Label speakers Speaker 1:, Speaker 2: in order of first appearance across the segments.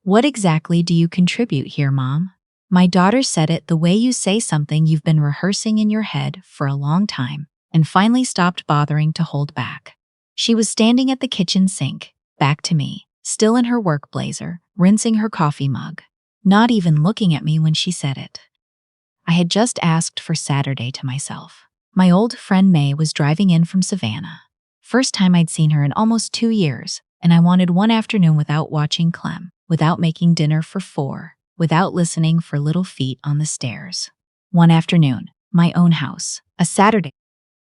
Speaker 1: What exactly do you contribute here, Mom? My daughter said it the way you say something you've been rehearsing in your head for a long time and finally stopped bothering to hold back. She was standing at the kitchen sink, back to me, still in her work blazer, rinsing her coffee mug, not even looking at me when she said it. I had just asked for Saturday to myself. My old friend May was driving in from Savannah. First time I'd seen her in almost 2 years, and I wanted one afternoon without watching Clem, without making dinner for 4, without listening for little feet on the stairs. One afternoon, my own house, a Saturday.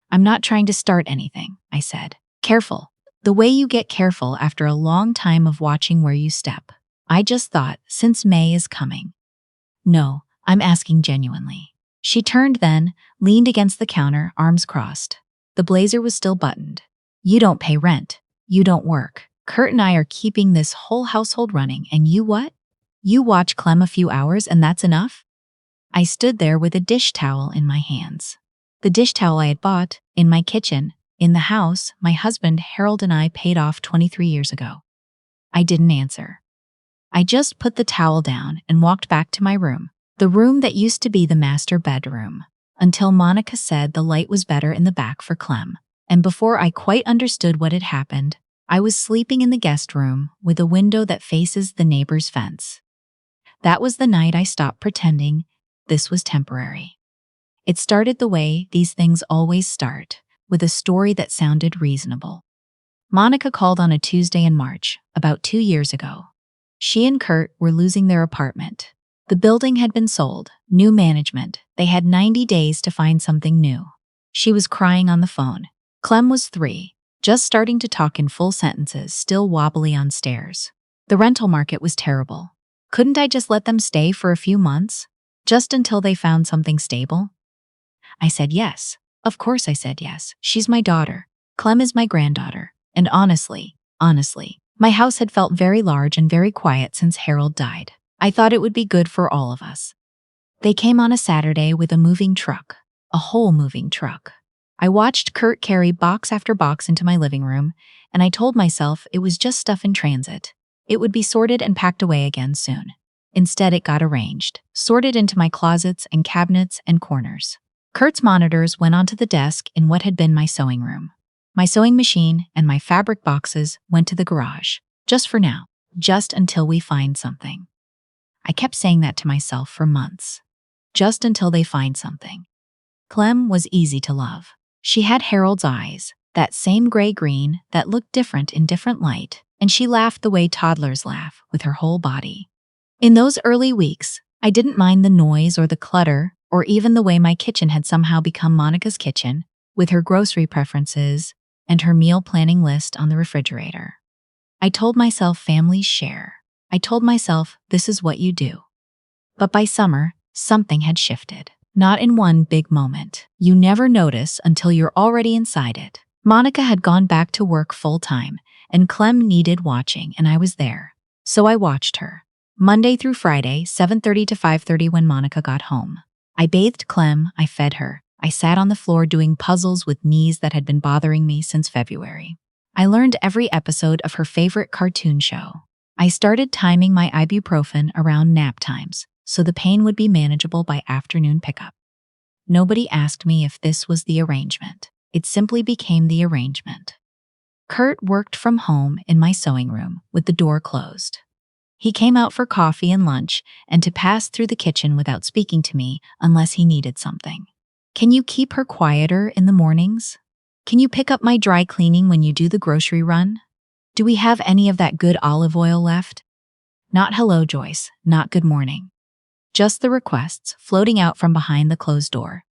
Speaker 1: I'm not trying to start anything, I said. Careful. The way you get careful after a long time of watching where you step. I just thought, since May is coming. No, I'm asking genuinely. She turned then, leaned against the counter, arms crossed. The blazer was still buttoned. You don't pay rent. You don't work. Kurt and I are keeping this whole household running, and you what? You watch Clem a few hours and that's enough? I stood there with a dish towel in my hands. The dish towel I had bought, in my kitchen, in the house my husband Harold and I paid off 23 years ago. I didn't answer. I just put the towel down and walked back to my room, the room that used to be the master bedroom, until Monica said the light was better in the back for Clem. And before I quite understood what had happened, I was sleeping in the guest room with a window that faces the neighbor's fence. That was the night I stopped pretending this was temporary. It started the way these things always start, with a story that sounded reasonable. Monica called on a Tuesday in March, about 2 years ago. She and Kurt were losing their apartment. The building had been sold, new management. They had 90 days to find something new. She was crying on the phone. Clem was 3, just starting to talk in full sentences, still wobbly on stairs. The rental market was terrible. Couldn't I just let them stay for a few months? Just until they found something stable? I said yes. Of course I said yes. She's my daughter. Clem is my granddaughter. And honestly, my house had felt very large and very quiet since Harold died. I thought it would be good for all of us. They came on a Saturday with a moving truck. A whole moving truck. I watched Kurt carry box after box into my living room, and I told myself it was just stuff in transit. It would be sorted and packed away again soon. Instead, it got arranged, sorted into my closets and cabinets and corners. Kurt's monitors went onto the desk in what had been my sewing room. My sewing machine and my fabric boxes went to the garage, just for now, just until we find something. I kept saying that to myself for months. Just until they find something. Clem was easy to love. She had Harold's eyes, that same gray-green that looked different in different light, and she laughed the way toddlers laugh, with her whole body. In those early weeks, I didn't mind the noise or the clutter, or even the way my kitchen had somehow become Monica's kitchen, with her grocery preferences and her meal planning list on the refrigerator. I told myself families share. I told myself this is what you do. But by summer, something had shifted. Not in one big moment. You never notice until you're already inside it. Monica had gone back to work full-time, and Clem needed watching, and I was there. So I watched her. Monday through Friday, 7:30 to 5:30 when Monica got home. I bathed Clem, I fed her. I sat on the floor doing puzzles with knees that had been bothering me since February. I learned every episode of her favorite cartoon show. I started timing my ibuprofen around nap times, so the pain would be manageable by afternoon pickup. Nobody asked me if this was the arrangement. It simply became the arrangement. Kurt worked from home in my sewing room with the door closed. He came out for coffee and lunch and to pass through the kitchen without speaking to me unless he needed something. Can you keep her quieter in the mornings? Can you pick up my dry cleaning when you do the grocery run? Do we have any of that good olive oil left? Not hello, Joyce, not good morning. Just the requests floating out from behind the closed door.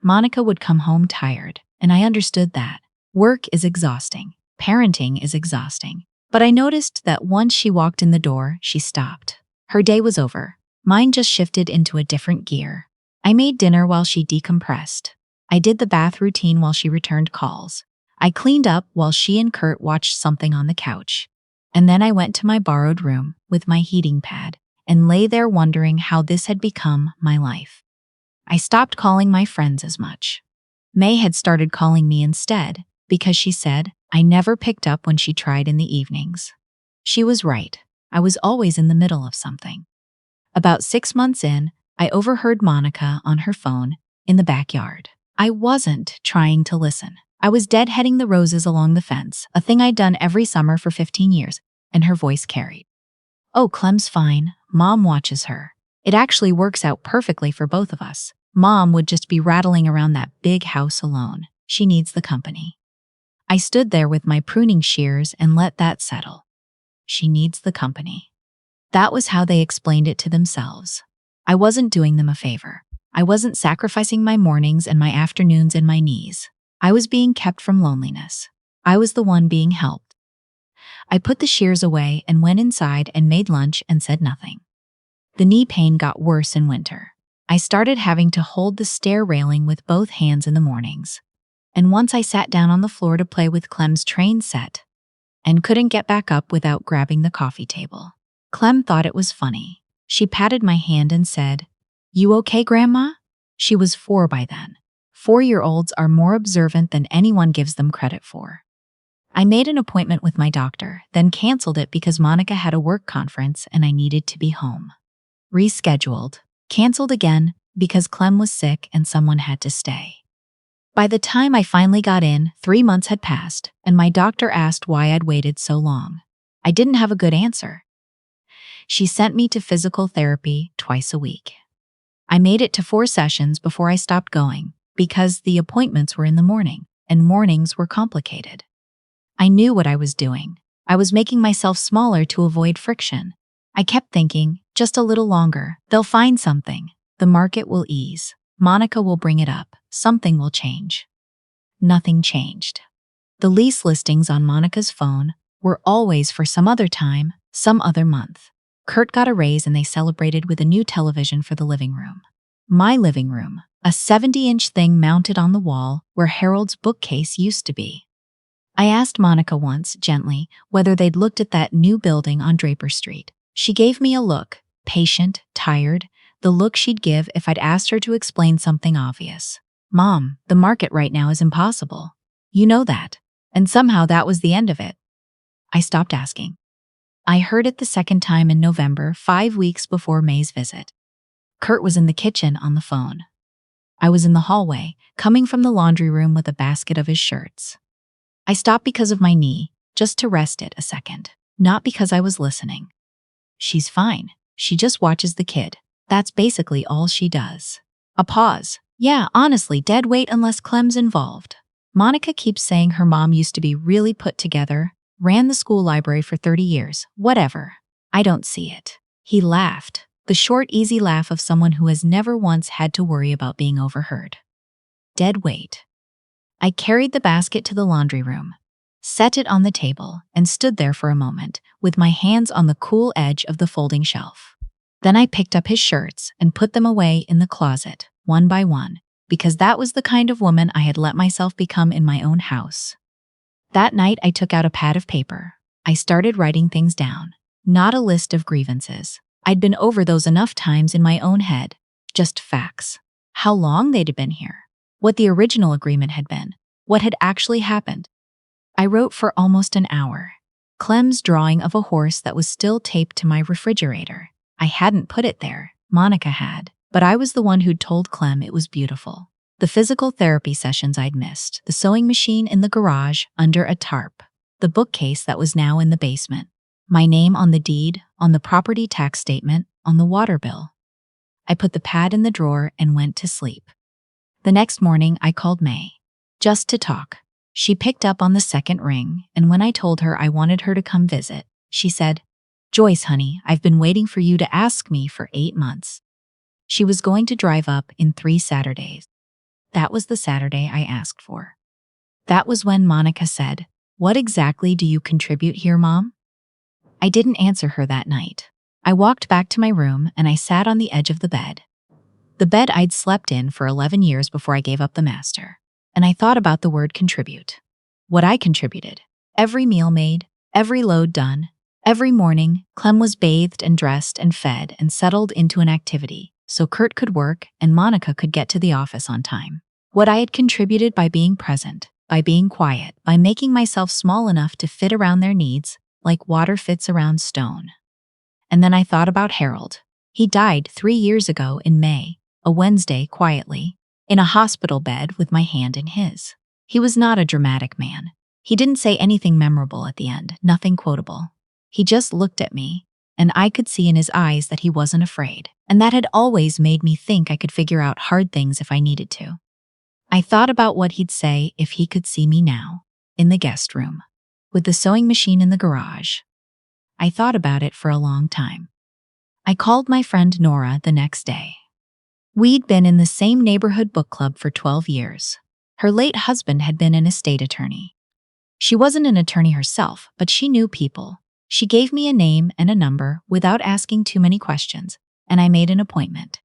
Speaker 1: Monica would come home tired, and I understood that. Work is exhausting. Parenting is exhausting. But I noticed that once she walked in the door, she stopped. Her day was over. Mine just shifted into a different gear. I made dinner while she decompressed. I did the bath routine while she returned calls. I cleaned up while she and Kurt watched something on the couch. And then I went to my borrowed room with my heating pad and lay there wondering how this had become my life. I stopped calling my friends as much. May had started calling me instead because she said I never picked up when she tried in the evenings. She was right. I was always in the middle of something. About 6 months in, I overheard Monica on her phone in the backyard. I wasn't trying to listen. I was deadheading the roses along the fence, a thing I'd done every summer for 15 years, and her voice carried. "Oh, Clem's fine. Mom watches her. It actually works out perfectly for both of us. Mom would just be rattling around that big house alone. She needs the company." I stood there with my pruning shears and let that settle. She needs the company. That was how they explained it to themselves. I wasn't doing them a favor. I wasn't sacrificing my mornings and my afternoons and my knees. I was being kept from loneliness. I was the one being helped. I put the shears away and went inside and made lunch and said nothing. The knee pain got worse in winter. I started having to hold the stair railing with both hands in the mornings. And once I sat down on the floor to play with Clem's train set and couldn't get back up without grabbing the coffee table. Clem thought it was funny. She patted my hand and said, "You okay, Grandma?" She was 4 by then. 4-year-olds are more observant than anyone gives them credit for. I made an appointment with my doctor, then canceled it because Monica had a work conference and I needed to be home. Rescheduled, canceled again because Clem was sick and someone had to stay. By the time I finally got in, 3 months had passed, and my doctor asked why I'd waited so long. I didn't have a good answer. She sent me to physical therapy twice a week. I made it to 4 sessions before I stopped going, because the appointments were in the morning, and mornings were complicated. I knew what I was doing. I was making myself smaller to avoid friction. I kept thinking, just a little longer, they'll find something. The market will ease. Monica will bring it up. Something will change. Nothing changed. The lease listings on Monica's phone were always for some other time, some other month. Kurt got a raise and they celebrated with a new television for the living room. My living room, a 70-inch thing mounted on the wall where Harold's bookcase used to be. I asked Monica once, gently, whether they'd looked at that new building on Draper Street. She gave me a look, patient, tired, the look she'd give if I'd asked her to explain something obvious. "Mom, the market right now is impossible. You know that." And somehow that was the end of it. I stopped asking. I heard it the second time in November, 5 weeks before May's visit. Kurt was in the kitchen on the phone. I was in the hallway, coming from the laundry room with a basket of his shirts. I stopped because of my knee, just to rest it a second, not because I was listening. "She's fine. She just watches the kid. That's basically all she does." A pause. "Yeah, honestly, dead weight unless Clem's involved. Monica keeps saying her mom used to be really put together, ran the school library for 30 years, whatever. I don't see it." He laughed, the short, easy laugh of someone who has never once had to worry about being overheard. Dead weight. I carried the basket to the laundry room, set it on the table, and stood there for a moment, with my hands on the cool edge of the folding shelf. Then I picked up his shirts and put them away in the closet, one by one, because that was the kind of woman I had let myself become in my own house. That night I took out a pad of paper. I started writing things down, not a list of grievances. I'd been over those enough times in my own head, just facts. How long they'd been here, what the original agreement had been, what had actually happened. I wrote for almost an hour. Clem's drawing of a horse that was still taped to my refrigerator. I hadn't put it there, Monica had, but I was the one who'd told Clem it was beautiful. The physical therapy sessions I'd missed, the sewing machine in the garage under a tarp, the bookcase that was now in the basement, my name on the deed, on the property tax statement, on the water bill. I put the pad in the drawer and went to sleep. The next morning I called May, just to talk. She picked up on the second ring, and when I told her I wanted her to come visit, she said, "Joyce, honey, I've been waiting for you to ask me for 8 months." She was going to drive up in 3 Saturdays. That was the Saturday I asked for. That was when Monica said, "What exactly do you contribute here, Mom?" I didn't answer her that night. I walked back to my room and I sat on the edge of the bed. The bed I'd slept in for 11 years before I gave up the master. And I thought about the word contribute. What I contributed. Every meal made, every load done, every morning, Clem was bathed and dressed and fed and settled into an activity, so Kurt could work and Monica could get to the office on time. What I had contributed by being present, by being quiet, by making myself small enough to fit around their needs, like water fits around stone. And then I thought about Harold. He died 3 years ago in May, a Wednesday, quietly, in a hospital bed with my hand in his. He was not a dramatic man. He didn't say anything memorable at the end, nothing quotable. He just looked at me, and I could see in his eyes that he wasn't afraid. And that had always made me think I could figure out hard things if I needed to. I thought about what he'd say if he could see me now, in the guest room, with the sewing machine in the garage. I thought about it for a long time. I called my friend Nora the next day. We'd been in the same neighborhood book club for 12 years. Her late husband had been an estate attorney. She wasn't an attorney herself, but she knew people. She gave me a name and a number without asking too many questions, and I made an appointment.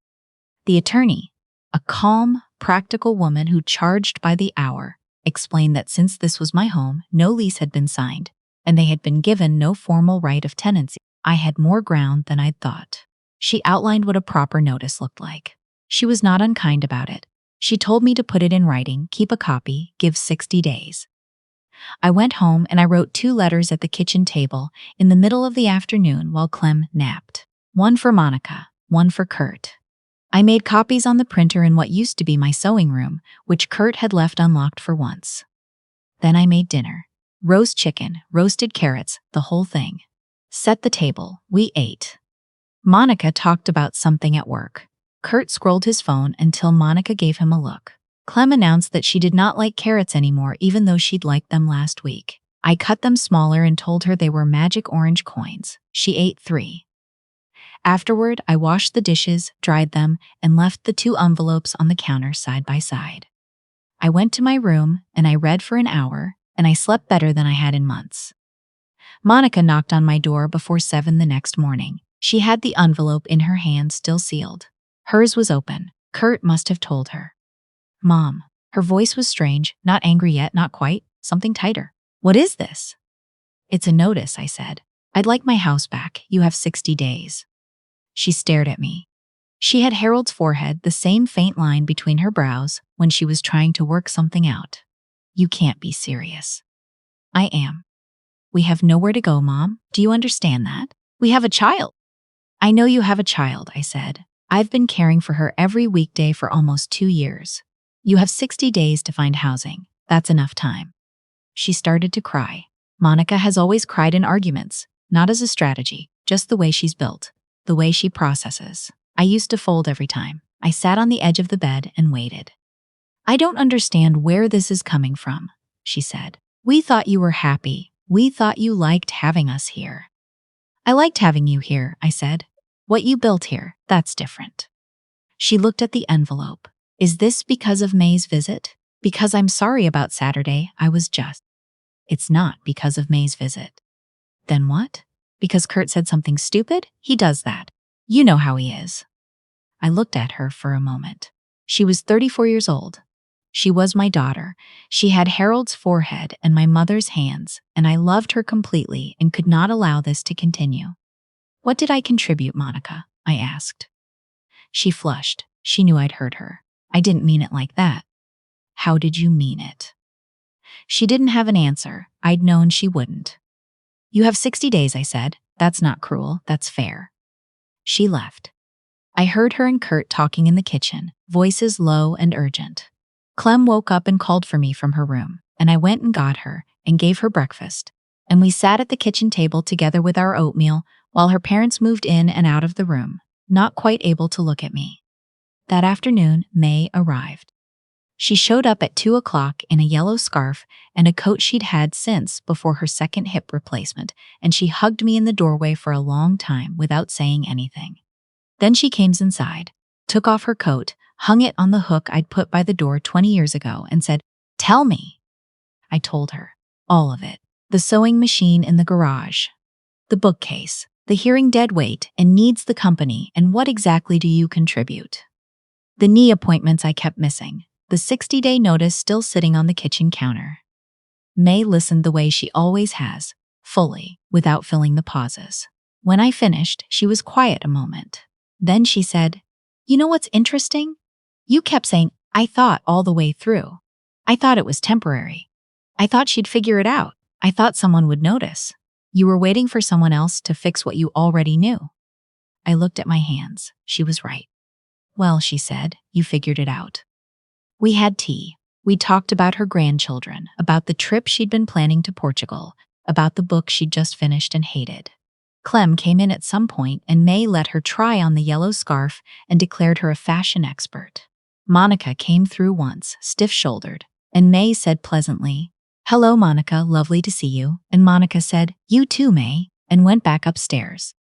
Speaker 1: The attorney, a calm, practical woman who charged by the hour, explained that since this was my home, no lease had been signed, and they had been given no formal right of tenancy. I had more ground than I'd thought. She outlined what a proper notice looked like. She was not unkind about it. She told me to put it in writing, keep a copy, give 60 days. I went home and I wrote 2 letters at the kitchen table in the middle of the afternoon while Clem napped. One for Monica, one for Kurt. I made copies on the printer in what used to be my sewing room, which Kurt had left unlocked for once. Then I made dinner. Roast chicken, roasted carrots, the whole thing. Set the table, we ate. Monica talked about something at work. Kurt scrolled his phone until Monica gave him a look. Clem announced that she did not like carrots anymore even though she'd liked them last week. I cut them smaller and told her they were magic orange coins. She ate 3. Afterward, I washed the dishes, dried them, and left the 2 envelopes on the counter side by side. I went to my room and I read for an hour, and I slept better than I had in months. Monica knocked on my door before 7 the next morning. She had the envelope in her hand, still sealed. Hers was open. Kurt must have told her. Mom. Her voice was strange, not angry yet, not quite, something tighter. What is this? It's a notice, I said. I'd like my house back. You have 60 days. She stared at me. She had Harold's forehead, the same faint line between her brows, when she was trying to work something out. You can't be serious. I am. We have nowhere to go, Mom. Do you understand that? We have a child. I know you have a child, I said. I've been caring for her every weekday for almost 2 years. You have 60 days to find housing. That's enough time. She started to cry. Monica has always cried in arguments, not as a strategy, just the way she's built, the way she processes. I used to fold every time. I sat on the edge of the bed and waited. I don't understand where this is coming from, she said. We thought you were happy. We thought you liked having us here. I liked having you here, I said. What you built here, that's different. She looked at the envelope. Is this because of May's visit? Because I'm sorry about Saturday, I was just. It's not because of May's visit. Then what? Because Kurt said something stupid? He does that. You know how he is. I looked at her for a moment. She was 34 years old. She was my daughter. She had Harold's forehead and my mother's hands, and I loved her completely and could not allow this to continue. What did I contribute, Monica? I asked. She flushed. She knew I'd hurt her. I didn't mean it like that. How did you mean it? She didn't have an answer. I'd known she wouldn't. You have 60 days, I said. That's not cruel. That's fair. She left. I heard her and Kurt talking in the kitchen, voices low and urgent. Clem woke up and called for me from her room, and I went and got her and gave her breakfast, and we sat at the kitchen table together with our oatmeal while her parents moved in and out of the room, not quite able to look at me. That afternoon, May arrived. She showed up at 2 o'clock in a yellow scarf and a coat she'd had since before her second hip replacement, and she hugged me in the doorway for a long time without saying anything. Then she came inside, took off her coat, hung it on the hook I'd put by the door 20 years ago, and said, "Tell me." I told her. All of it. The sewing machine in the garage. The bookcase. The hearing dead weight and needs the company, and what exactly do you contribute? The knee appointments I kept missing. The 60-day notice still sitting on the kitchen counter. May listened the way she always has, fully, without filling the pauses. When I finished, she was quiet a moment. Then she said, "You know what's interesting? You kept saying, 'I thought' all the way through. I thought it was temporary. I thought she'd figure it out. I thought someone would notice. You were waiting for someone else to fix what you already knew." I looked at my hands. She was right. Well, she said, you figured it out. We had tea. We talked about her grandchildren, about the trip she'd been planning to Portugal, about the book she'd just finished and hated. Clem came in at some point and May let her try on the yellow scarf and declared her a fashion expert. Monica came through once, stiff-shouldered, and May said pleasantly, "Hello, Monica, lovely to see you," and Monica said, "You too, May," and went back upstairs.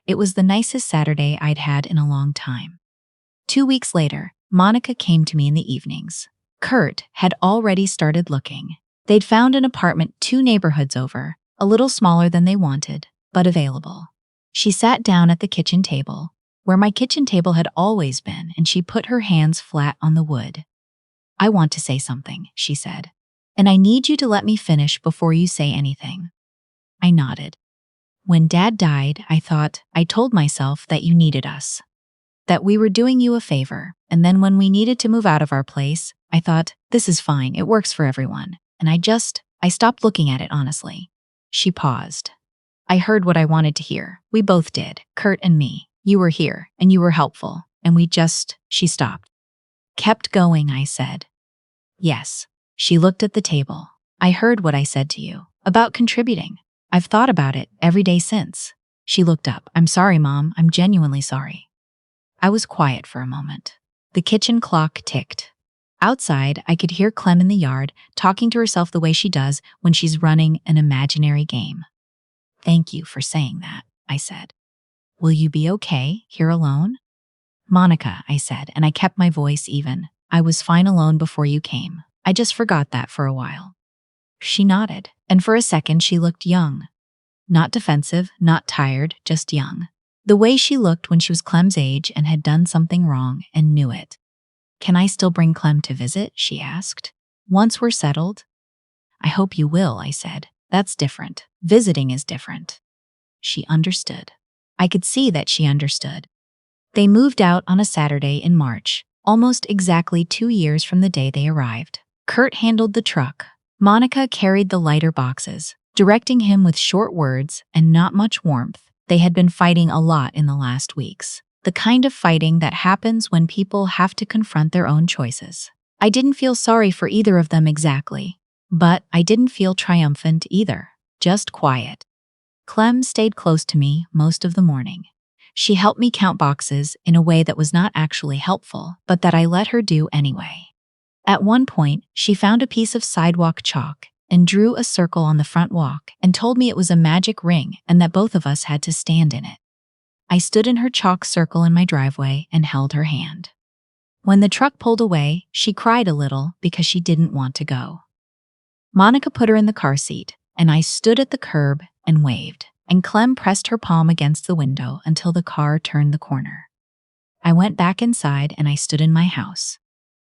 Speaker 1: It was the nicest Saturday I'd had in a long time. 2 weeks later, Monica came to me in the evenings. Kurt had already started looking. They'd found an apartment 2 neighborhoods over, a little smaller than they wanted, but available. She sat down at the kitchen table, where my kitchen table had always been, and she put her hands flat on the wood. "I want to say something," she said, "and I need you to let me finish before you say anything." I nodded. "When Dad died, I told myself that you needed us, that we were doing you a favor, and then when we needed to move out of our place, I thought, this is fine, it works for everyone, and I stopped looking at it honestly." She paused. "I heard what I wanted to hear. We both did, Kurt and me. You were here, and you were helpful, and she stopped. "Kept going," I said. "Yes." She looked at the table. "I heard what I said to you, about contributing. I've thought about it every day since." She looked up. "I'm sorry, Mom, I'm genuinely sorry." I was quiet for a moment. The kitchen clock ticked. Outside, I could hear Clem in the yard, talking to herself the way she does when she's running an imaginary game. "Thank you for saying that," I said. "Will you be okay, here alone?" "Monica," I said, and I kept my voice even. "I was fine alone before you came. I just forgot that for a while." She nodded, and for a second she looked young. Not defensive, not tired, just young. The way she looked when she was Clem's age and had done something wrong and knew it. "Can I still bring Clem to visit?" she asked. "Once we're settled?" "I hope you will," I said. "That's different. Visiting is different." She understood. I could see that she understood. They moved out on a Saturday in March, almost exactly 2 years from the day they arrived. Kurt handled the truck. Monica carried the lighter boxes, directing him with short words and not much warmth. They had been fighting a lot in the last weeks. The kind of fighting that happens when people have to confront their own choices. I didn't feel sorry for either of them exactly, but I didn't feel triumphant either, just quiet. Clem stayed close to me most of the morning. She helped me count boxes in a way that was not actually helpful, but that I let her do anyway. At one point, she found a piece of sidewalk chalk and drew a circle on the front walk and told me it was a magic ring and that both of us had to stand in it. I stood in her chalk circle in my driveway and held her hand. When the truck pulled away, she cried a little because she didn't want to go. Monica put her in the car seat, and I stood at the curb and waved, and Clem pressed her palm against the window until the car turned the corner. I went back inside and I stood in my house.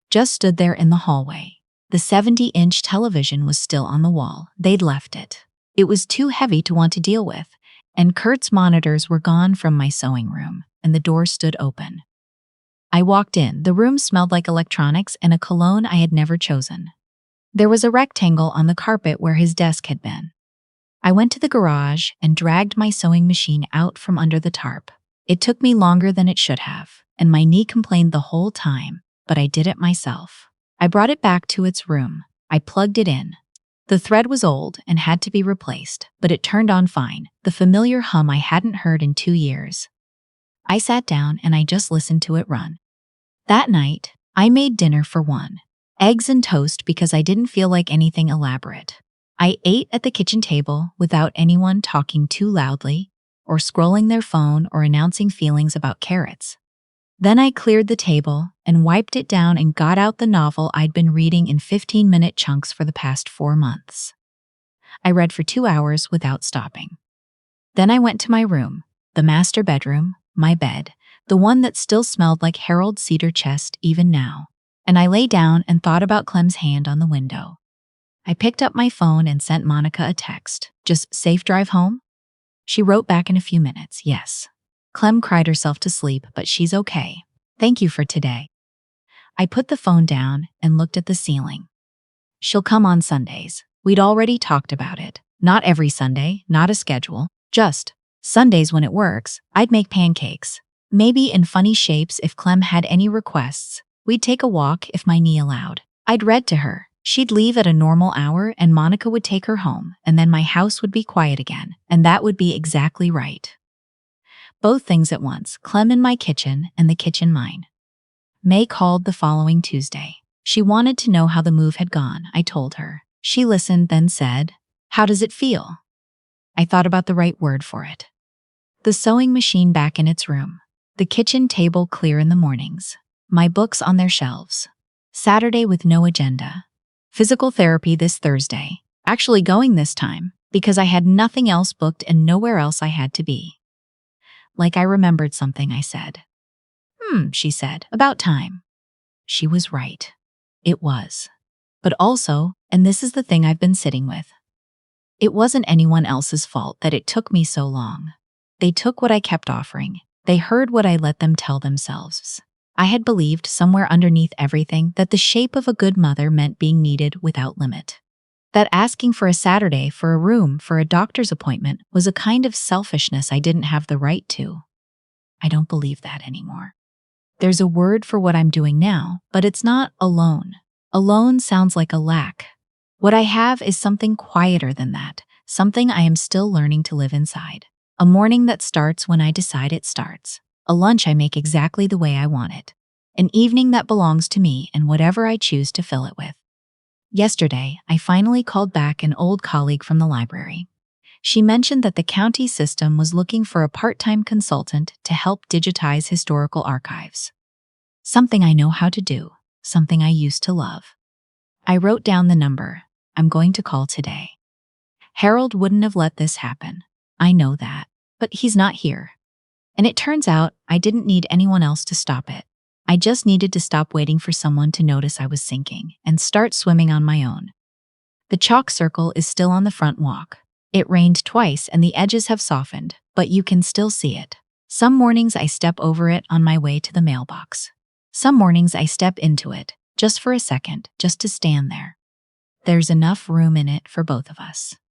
Speaker 1: Just stood there in the hallway. The 70-inch television was still on the wall. They'd left it. It was too heavy to want to deal with, and Kurt's monitors were gone from my sewing room, and the door stood open. I walked in. The room smelled like electronics and a cologne I had never chosen. There was a rectangle on the carpet where his desk had been. I went to the garage and dragged my sewing machine out from under the tarp. It took me longer than it should have, and my knee complained the whole time, but I did it myself. I brought it back to its room. I plugged it in. The thread was old and had to be replaced, but it turned on fine, the familiar hum I hadn't heard in 2 years. I sat down and I just listened to it run. That night, I made dinner for one. Eggs and toast because I didn't feel like anything elaborate. I ate at the kitchen table without anyone talking too loudly, or scrolling their phone or announcing feelings about carrots. Then I cleared the table and wiped it down and got out the novel I'd been reading in 15-minute chunks for the past 4 months. I read for 2 hours without stopping. Then I went to my room, the master bedroom, my bed, the one that still smelled like Harold cedar chest even now, and I lay down and thought about Clem's hand on the window. I picked up my phone and sent Monica a text. "Just safe drive home?" She wrote back in a few minutes, "Yes. Clem cried herself to sleep, but she's okay. Thank you for today." I put the phone down and looked at the ceiling. "She'll come on Sundays. We'd already talked about it. Not every Sunday, not a schedule, just Sundays when it works, I'd make pancakes. Maybe in funny shapes if Clem had any requests. We'd take a walk if my knee allowed. I'd read to her. She'd leave at a normal hour and Monica would take her home, and then my house would be quiet again, and that would be exactly right. Both things at once, Clem in my kitchen and the kitchen mine. May called the following Tuesday. She wanted to know how the move had gone, I told her. She listened, then said, "How does it feel?" I thought about the right word for it. The sewing machine back in its room. The kitchen table clear in the mornings. My books on their shelves. Saturday with no agenda. Physical therapy this Thursday. Actually going this time, because I had nothing else booked and nowhere else I had to be. Like I remembered something I said. She said, about time. She was right. It was. But also, and this is the thing I've been sitting with, it wasn't anyone else's fault that it took me so long. They took what I kept offering. They heard what I let them tell themselves. I had believed somewhere underneath everything that the shape of a good mother meant being needed without limit. That asking for a Saturday for a room for a doctor's appointment was a kind of selfishness I didn't have the right to. I don't believe that anymore. There's a word for what I'm doing now, but it's not alone. Alone sounds like a lack. What I have is something quieter than that, something I am still learning to live inside. A morning that starts when I decide it starts. A lunch I make exactly the way I want it. An evening that belongs to me and whatever I choose to fill it with. Yesterday, I finally called back an old colleague from the library. She mentioned that the county system was looking for a part-time consultant to help digitize historical archives. Something I know how to do, something I used to love. I wrote down the number. I'm going to call today. Harold wouldn't have let this happen. I know that, but he's not here. And it turns out I didn't need anyone else to stop it. I just needed to stop waiting for someone to notice I was sinking and start swimming on my own. The chalk circle is still on the front walk. It rained twice and the edges have softened, but you can still see it. Some mornings I step over it on my way to the mailbox. Some mornings I step into it, just for a second, just to stand there. There's enough room in it for both of us.